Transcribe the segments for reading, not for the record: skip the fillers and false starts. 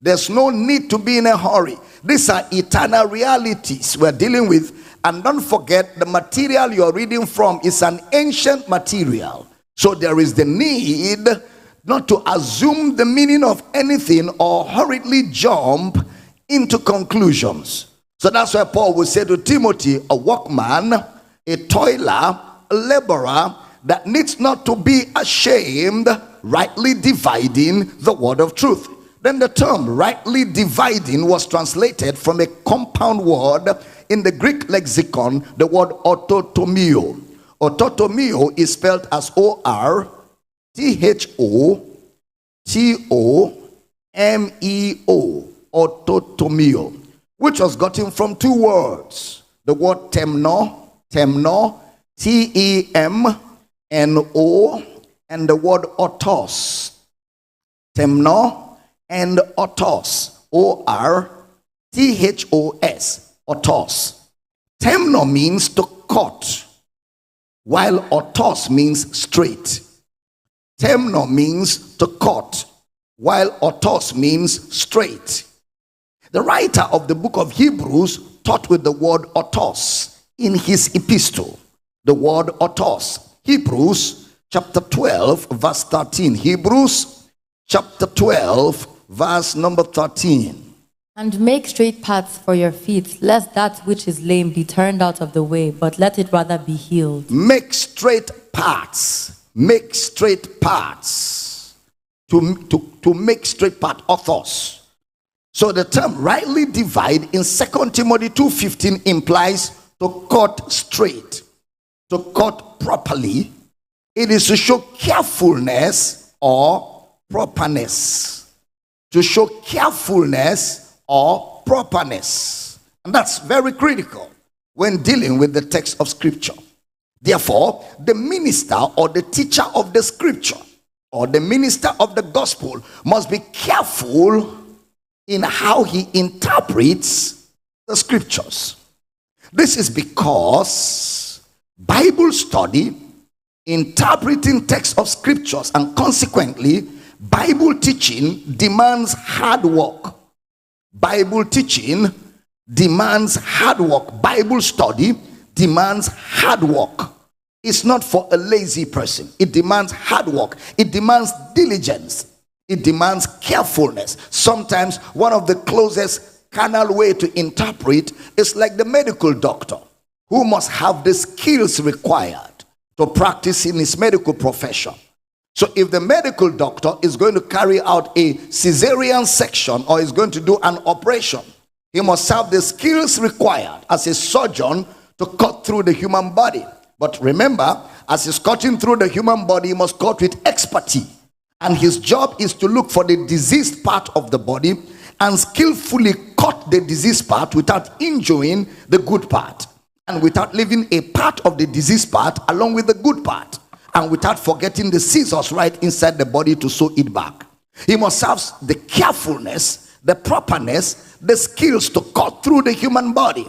There's no need to be in a hurry. These are eternal realities we're dealing with. And don't forget, the material you're reading from is an ancient material. So there is the need not to assume the meaning of anything or hurriedly jump into conclusions. So that's why Paul will say to Timothy, a workman, a toiler, a laborer, that needs not to be ashamed, rightly dividing the word of truth. Then the term rightly dividing was translated from a compound word in the Greek lexicon, the word autotomio. Autotomio is spelled as O-R-T-H-O-T-O-M-E-O, autotomio, which was gotten from two words. The word temno, T-E-M-N-O, and the word autos. Temno and autos, O-R-T-H-O-S, autos. Temno means to cut, while autos means straight. Temno means to cut, while autos means straight. The writer of the book of Hebrews taught with the word autos in his epistle. The word autos. Hebrews chapter 12 verse 13. Hebrews chapter 12 verse number 13. And make straight paths for your feet, lest that which is lame be turned out of the way, but let it rather be healed. Make straight paths. Make straight paths. To make straight path, authors. So the term rightly divide in 2 Timothy 2:15 implies to cut straight, to cut properly. It is to show carefulness or properness. To show carefulness or properness. And that's very critical when dealing with the text of scripture. Therefore, the minister or the teacher of the scripture or the minister of the gospel must be careful in how he interprets the scriptures. This is because Bible study, interpreting text of scriptures, and consequently Bible teaching demands hard work. Bible teaching demands hard work. Bible study demands hard work. It's not for a lazy person. It demands hard work. It demands diligence. It demands carefulness. Sometimes one of the closest carnal way to interpret is like the medical doctor, who must have the skills required to practice in his medical profession. So if the medical doctor is going to carry out a cesarean section or is going to do an operation, he must have the skills required as a surgeon to cut through the human body. But remember, as he's cutting through the human body, he must cut with expertise. And his job is to look for the diseased part of the body and skillfully cut the diseased part without injuring the good part, and without leaving a part of the diseased part along with the good part, and without forgetting the scissors right inside the body to sew it back. He must have the carefulness, the properness, the skills to cut through the human body.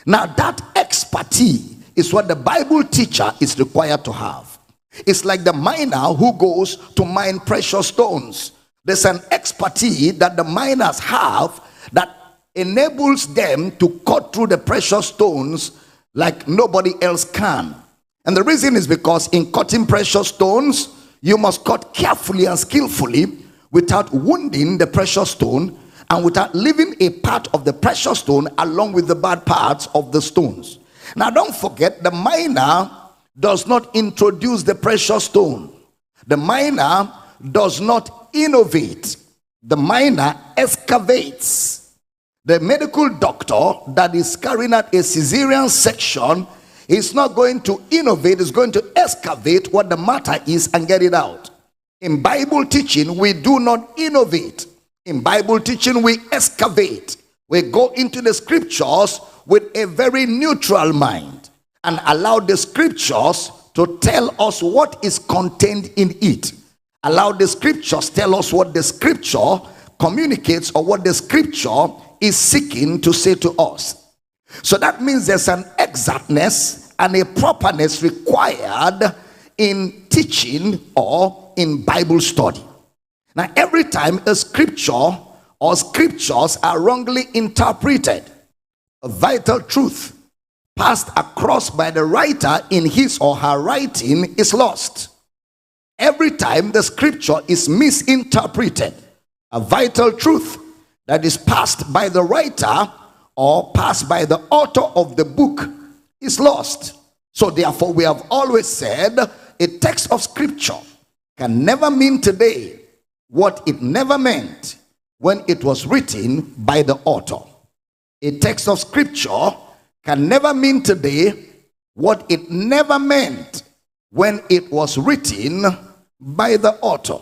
Now that expertise is what the Bible teacher is required to have. It's like the miner who goes to mine precious stones. There's an expertise that the miners have that enables them to cut through the precious stones like nobody else can. And the reason is because in cutting precious stones, you must cut carefully and skillfully without wounding the precious stone and without leaving a part of the precious stone along with the bad parts of the stones. Now don't forget, the miner does not introduce the precious stone. The miner does not innovate. The miner excavates. The medical doctor that is carrying out a cesarean section is not going to innovate, is going to excavate what the matter is and get it out. In Bible teaching, we do not innovate. In Bible teaching, we excavate. We go into the scriptures with a very neutral mind and allow the scriptures to tell us what is contained in it. Allow the scriptures tell us what the scripture communicates or what the scripture is seeking to say to us. So that means there's an exactness and a properness required in teaching or in Bible study. Now every time a scripture or scriptures are wrongly interpreted, a vital truth passed across by the writer in his or her writing is lost. Every time the scripture is misinterpreted, a vital truth that is passed by the writer or passed by the author of the book is lost. So therefore, we have always said a text of scripture can never mean today what it never meant when it was written by the author. A text of scripture can never mean today what it never meant when it was written by the author.